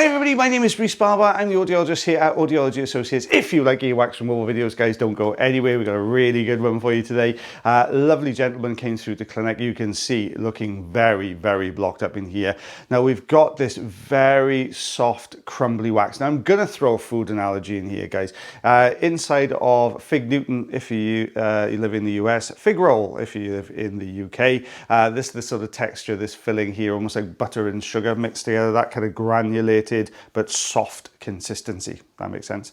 Hi everybody, my name is Rhys Barber. I'm the audiologist here at Audiology Associates. If you like earwax removal videos, guys, don't go anywhere. We've got a really good one for you today. Lovely gentleman came through the clinic. You can see looking very, very blocked up in here. Now we've got this very soft, crumbly wax. Now I'm going to throw a food analogy in here, guys. Inside of fig Newton, if you live in the US, fig roll, if you live in the UK. This sort of texture, this filling here, almost like butter and sugar mixed together, that kind of granulated but soft consistency. That makes sense.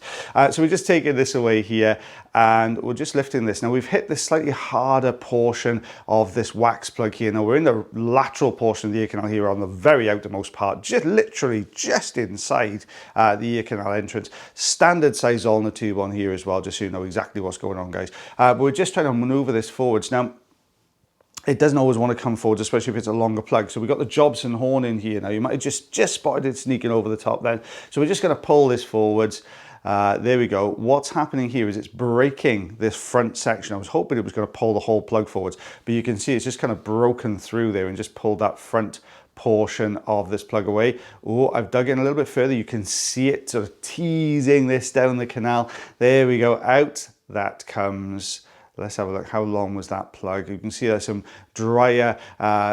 So we're just taking this away here and we're just lifting this. Now we've hit this slightly harder portion of this wax plug here. Now we're in the lateral portion of the ear canal here on the very outermost part, just literally just inside the ear canal entrance. Standard size ulnar tube on here as well, just so you know exactly what's going on, guys. But we're just trying to maneuver this forwards. Now, it doesn't always want to come forward, especially if it's a longer plug. So we've got the Jobson horn in here now. You might have just spotted it sneaking over the top then. So we're just going to pull this forwards. There we go. What's happening here is it's breaking this front section. I was hoping it was going to pull the whole plug forwards, but you can see it's just kind of broken through there and just pulled that front portion of this plug away. Oh, I've dug in a little bit further. You can see it sort of teasing this down the canal. There we go. Out that comes. Let's have a look. How long was that plug? You can see there's some drier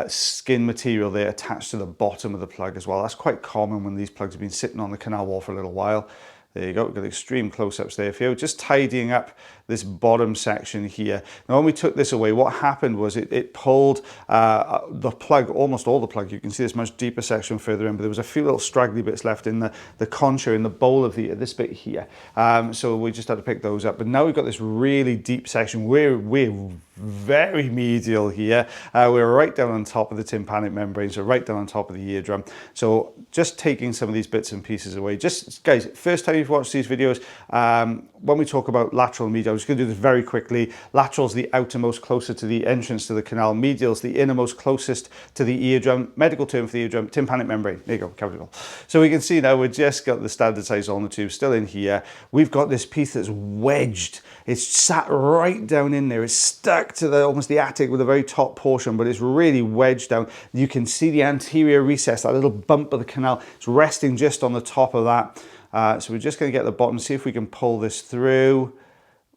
skin material there attached to the bottom of the plug as well. That's quite common when these plugs have been sitting on the canal wall for a little while. There you go, we've got extreme close-ups there for you. Just tidying up this bottom section here. Now when we took this away, what happened was it pulled the plug, almost all the plug. You can see this much deeper section further in, but there was a few little straggly bits left in the concha, in the bowl of the ear, this bit here. So we just had to pick those up. But now we've got this really deep section. We're very medial here. We're right down on top of the tympanic membrane, so right down on top of the eardrum. So just taking some of these bits and pieces away. Just, guys, first time you've watched these videos, when we talk about lateral and medial, I'm just going to do this very quickly. Lateral's the outermost, closer to the entrance to the canal. Medial's the innermost, closest to the eardrum. Medical term for the eardrum, tympanic membrane. There you go, capital. So we can see now we've just got the standard size ulnar tube still in here. We've got this piece that's wedged. It's sat right down in there. It's stuck to almost the attic with the very top portion, but it's really wedged down. You can see the anterior recess, that little bump of the canal. It's resting just on the top of that. So we're just going to get the bottom, see if we can pull this through.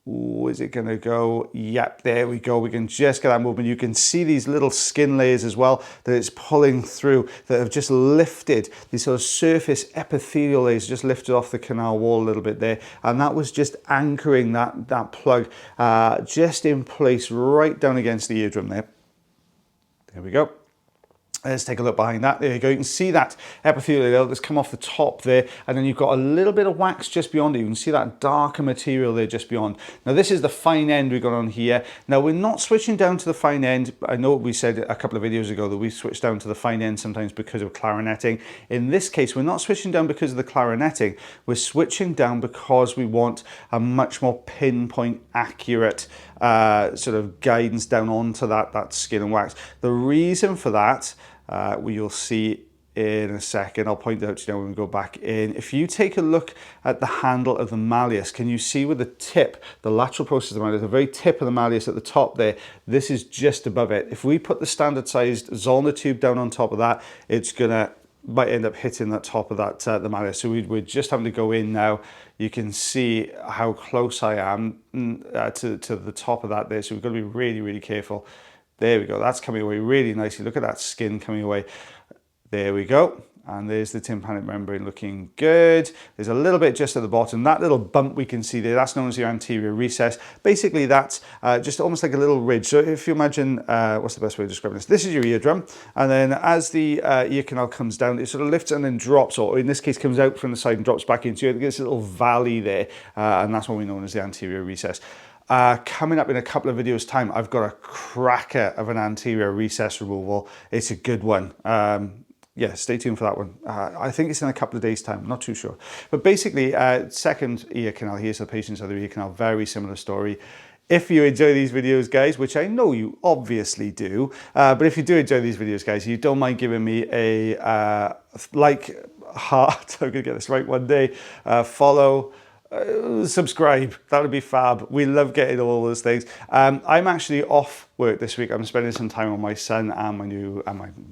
Ooh, is it going to go? Yep, there we go. We can just get that movement. You can see these little skin layers as well that it's pulling through, that have just lifted. These sort of surface epithelial layers just lifted off the canal wall a little bit there. And that was just anchoring that plug just in place right down against the eardrum there. There we go. Let's take a look behind that. There you go. You can see that epithelial layer that's come off the top there, and then you've got a little bit of wax just beyond it. You can see that darker material there just beyond. Now this is the fine end we've got on here. Now we're not switching down to the fine end. I know we said a couple of videos ago that we switch down to the fine end sometimes because of clarinetting. In this case, we're not switching down because of the clarinetting. We're switching down because we want a much more pinpoint, accurate sort of guidance down onto that skin and wax. The reason for that, you'll see in a second. I'll point out to you now when we go back in. If you take a look at the handle of the malleus, can you see with the tip, the lateral process of the malleus, the very tip of the malleus at the top there, this is just above it. If we put the standard sized Zollner tube down on top of that, it's might end up hitting that top of that the malleus. So we're just having to go in now. You can see how close I am to the top of that there. So we've got to be really, really careful. There we go. That's coming away really nicely. Look at that skin coming away. There we go. And there's the tympanic membrane looking good. There's a little bit just at the bottom. That little bump we can see there, that's known as your anterior recess. Basically, that's just almost like a little ridge. So if you imagine, what's the best way of describing this? This is your eardrum. And then as the ear canal comes down, it sort of lifts and then drops, or in this case, comes out from the side and drops back into it. There's a little valley there. And that's what we know as the anterior recess. Coming up in a couple of videos time, I've got a cracker of an anterior recess removal. It's a good one. Yeah, stay tuned for that one. I think it's in a couple of days time, not too sure. But basically, second ear canal here, so the patient's other ear canal, very similar story. If you enjoy these videos, guys, which I know you obviously do, but if you do enjoy these videos, guys, you don't mind giving me a like, heart, I'm gonna get this right one day, follow, subscribe. That would be fab. We love getting all those things. I'm actually off work this week. I'm spending some time with my son and my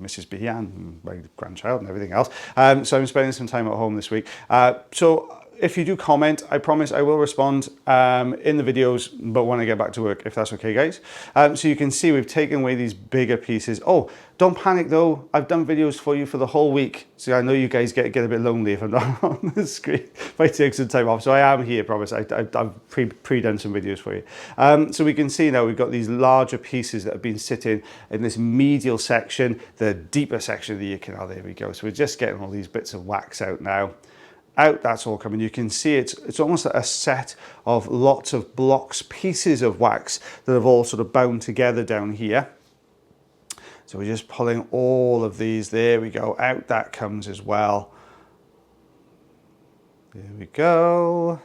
Mrs. B and my grandchild and everything else. So I'm spending some time at home this week. So if you do comment, I promise I will respond in the videos, but when I get back to work, if that's okay, guys. So you can see we've taken away these bigger pieces. Oh, don't panic though. I've done videos for you for the whole week. So I know you guys get a bit lonely if I'm not on the screen, if I take some time off. So I am here, promise. I've pre-done some videos for you. So we can see now we've got these larger pieces that have been sitting in this medial section, the deeper section of the ear canal. There we go. So we're just getting all these bits of wax out now. Out, that's all coming. You can see it's almost a set of lots of blocks, pieces of wax that have all sort of bound together down here. So we're just pulling all of these. There we go. Out that comes as well. There we go.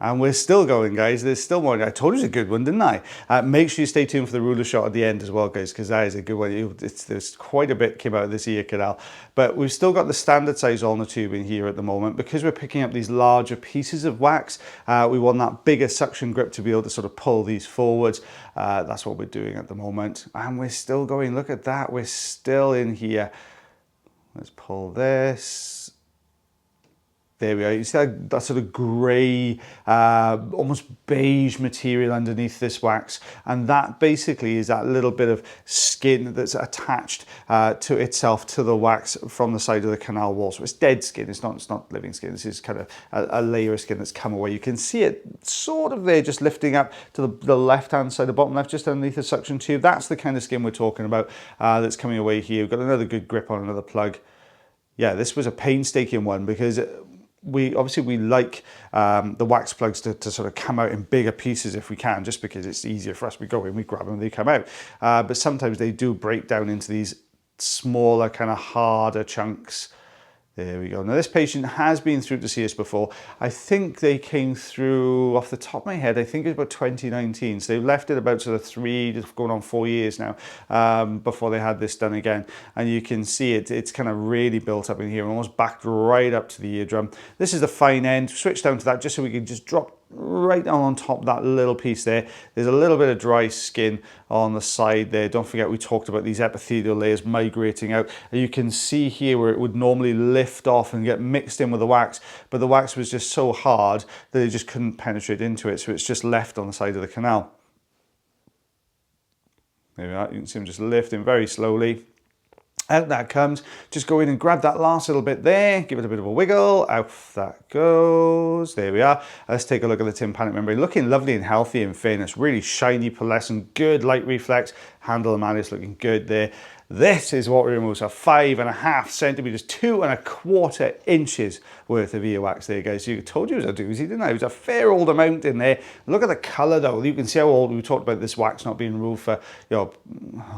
And we're still going, guys. There's still more. I told you it's a good one, didn't I? Make sure you stay tuned for the ruler shot at the end as well, guys, because that is a good one. There's quite a bit came out of this ear canal. But we've still got the standard size ulnar tube in here at the moment. Because we're picking up these larger pieces of wax, we want that bigger suction grip to be able to sort of pull these forwards. That's what we're doing at the moment. And we're still going. Look at that. We're still in here. Let's pull this. There we are. You see that sort of grey, almost beige material underneath this wax. And that basically is that little bit of skin that's attached to itself, to the wax from the side of the canal wall. So it's dead skin. It's not living skin. This is kind of a layer of skin that's come away. You can see it sort of there, just lifting up to the left-hand side, the bottom left, just underneath the suction tube. That's the kind of skin we're talking about that's coming away here. We've got another good grip on another plug. Yeah, this was a painstaking one because we like the wax plugs to sort of come out in bigger pieces if we can, just because it's easier for us. We go in, we grab them, they come out. But sometimes they do break down into these smaller, kind of harder chunks. There we go. Now this patient has been through to see us before. I think they came through, off the top of my head, I think it was about 2019. So they left it about sort of 3, going on 4 years now, before they had this done again. And you can see it's kind of really built up in here, almost backed right up to the eardrum. This is the fine end. Switch down to that just so we can just drop right down on top of that little piece there. There's a little bit of dry skin on the side there. Don't forget we talked about these epithelial layers migrating out. And you can see here where it would normally lift off and get mixed in with the wax, but the wax was just so hard that it just couldn't penetrate into it, so it's just left on the side of the canal. There we are. You can see them just lifting very slowly. Out that comes. Just go in and grab that last little bit there, give it a bit of a wiggle, out that goes. There we are. Let's take a look at the tympanic membrane. Looking lovely and healthy, in fairness. Really shiny, pearlescent, good light reflex. Handle of Manus looking good there. This is what we removed, so 5.5 centimeters, 2.25 inches worth of earwax there, guys. So you told you it was a doozy, didn't I? It was a fair old amount in there. Look at the color though. You can see how old we talked about this wax not being removed for, you know,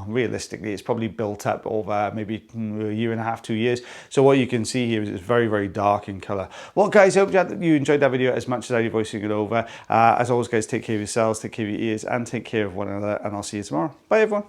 realistically, it's probably built up over maybe a 1.5 to 2 years. So what you can see here is it's very, very dark in color. Well, guys, I hope you enjoyed that video as much as I did voicing it over. As always, guys, take care of yourselves, take care of your ears, and take care of one another. And I'll see you tomorrow. Bye, everyone.